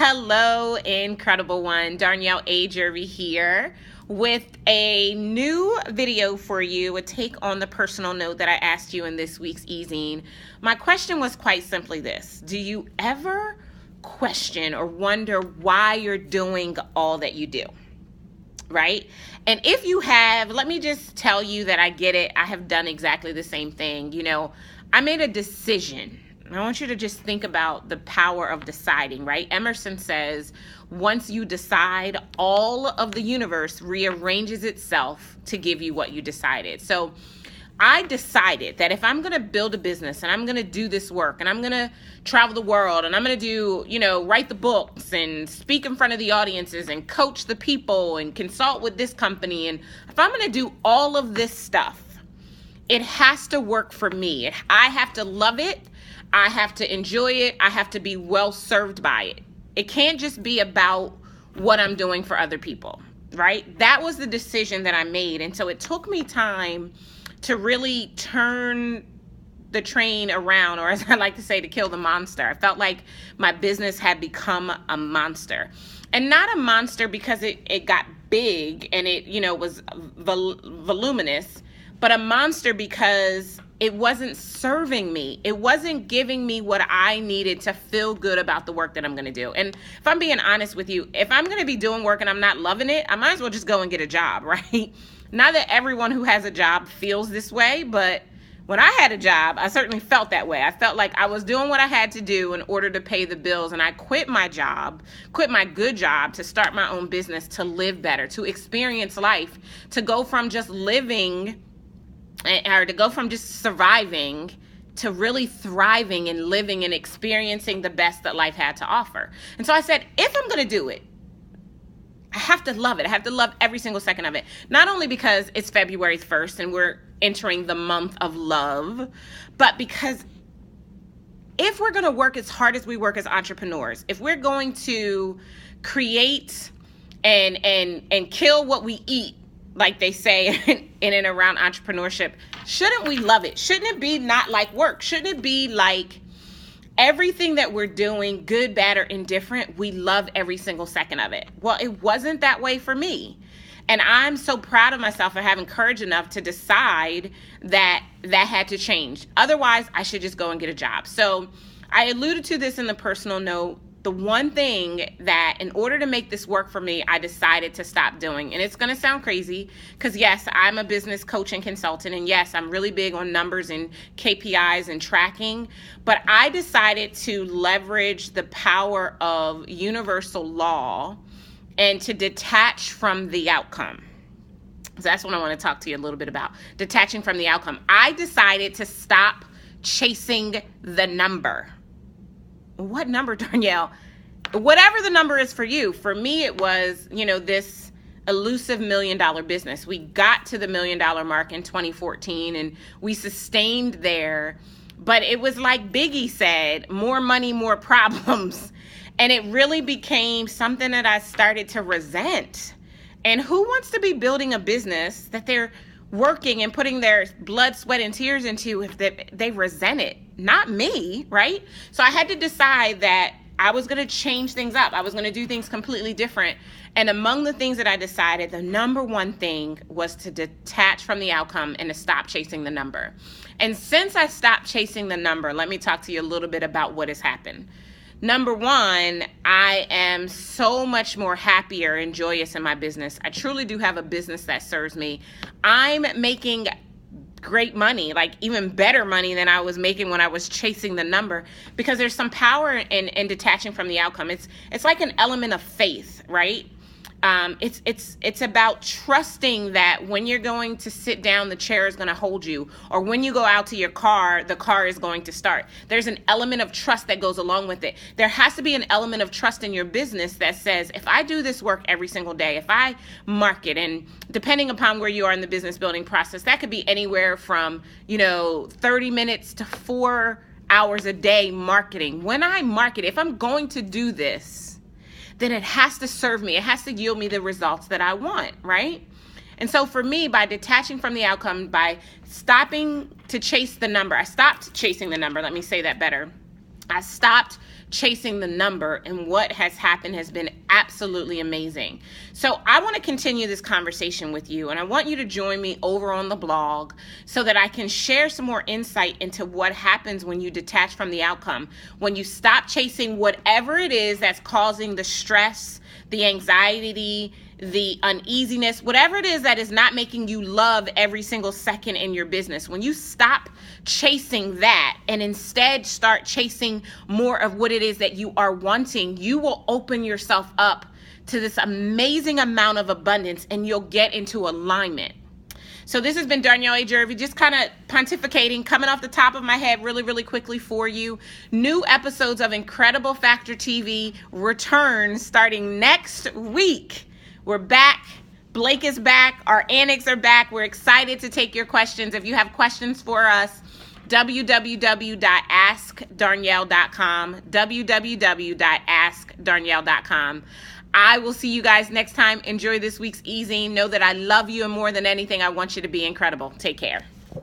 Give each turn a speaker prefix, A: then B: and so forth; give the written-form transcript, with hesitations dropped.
A: Hello, incredible one. Darnell A. Jervy here with a new video for you, a take on the personal note that I asked you in this week's e-zine. My question was quite simply this: do you ever question or wonder why you're doing all that you do? Right? And if you have, let me just tell you that I get it. I have done exactly the same thing. I made a decision. I want you to just think about the power of deciding, right? Emerson says, once you decide, all of the universe rearranges itself to give you what you decided. So I decided that if I'm going to build a business and I'm going to do this work and I'm going to travel the world and I'm going to do, write the books and speak in front of the audiences and coach the people and consult with this company, and if I'm going to do all of this stuff, it has to work for me. I have to love it. I have to enjoy it. I have to be well served by it. It can't just be about what I'm doing for other people, right? That was the decision that I made. And so it took me time to really turn the train around, or as I like to say, to kill the monster. I felt like my business had become a monster. And not a monster because it got big and it, was voluminous, but a monster because it wasn't serving me. It wasn't giving me what I needed to feel good about the work that I'm going to do. And if I'm being honest with you, if I'm going to be doing work and I'm not loving it, I might as well just go and get a job, right? Not that everyone who has a job feels this way, but when I had a job, I certainly felt that way. I felt like I was doing what I had to do in order to pay the bills, and I quit my job, quit my good job to start my own business, to live better, to experience life, to go from just living or to go from just surviving to really thriving and living and experiencing the best that life had to offer. And so I said, if I'm going to do it, I have to love it. I have to love every single second of it. Not only because it's February 1st and we're entering the month of love, but because if we're going to work as hard as we work as entrepreneurs, if we're going to create and kill what we eat, like they say in and around entrepreneurship, shouldn't we love it? Shouldn't it be not like work? Shouldn't it be like everything that we're doing, good, bad, or indifferent, we love every single second of it? Well, it wasn't that way for me. And I'm so proud of myself for having courage enough to decide that that had to change. Otherwise, I should just go and get a job. So I alluded to this in the personal note. The one thing that in order to make this work for me, I decided to stop doing, and it's going to sound crazy because yes, I'm a business coach and consultant, and yes, I'm really big on numbers and KPIs and tracking, but I decided to leverage the power of universal law and to detach from the outcome. So that's what I want to talk to you a little bit about, detaching from the outcome. I decided to stop chasing the number. What number, Darnell? Whatever the number is for you. For me, it was, this elusive $1 million business. We got to the $1 million mark in 2014 and we sustained there. But it was like Biggie said, more money, more problems. And it really became something that I started to resent. And who wants to be building a business that they're working and putting their blood, sweat, and tears into if they resent it? Not me, right? So I had to decide that I was going to change things up. I was going to do things completely different. And among the things that I decided, the number one thing was to detach from the outcome and to stop chasing the number. And since I stopped chasing the number, let me talk to you a little bit about what has happened. Number one, I am so much more happier and joyous in my business. I truly do have a business that serves me. I'm making great money, like even better money than I was making when I was chasing the number, because there's some power in detaching from the outcome. It's like an element of faith, right? It's about trusting that when you're going to sit down, the chair is going to hold you, or when you go out to your car, the car is going to start. There's an element of trust that goes along with it. There has to be an element of trust in your business that says, if I do this work every single day, if I market, and depending upon where you are in the business building process, that could be anywhere from, 30 minutes to 4 hours a day marketing. When I market, if I'm going to do this, then it has to serve me. It has to yield me the results that I want, right? And so for me, by detaching from the outcome, by stopping to chase the number, I stopped chasing the number. Let me say that better. I stopped chasing the number, and what has happened has been absolutely amazing. So I want to continue this conversation with you, and I want you to join me over on the blog so that I can share some more insight into what happens when you detach from the outcome, when you stop chasing whatever it is that's causing the stress, the anxiety, the uneasiness, whatever it is that is not making you love every single second in your business. When you stop chasing that and instead start chasing more of what it is that you are wanting, you will open yourself up to this amazing amount of abundance, and you'll get into alignment. So this has been Darnell A. Jervy, just kind of pontificating, coming off the top of my head really, really quickly for you. New episodes of Incredible Factor TV return starting next week. We're back. Blake is back. Our annex are back. We're excited to take your questions. If you have questions for us, www.askdarnyelle.com, www.askdarnyelle.com. I will see you guys next time. Enjoy this week's easing. Know that I love you, and more than anything, I want you to be incredible. Take care.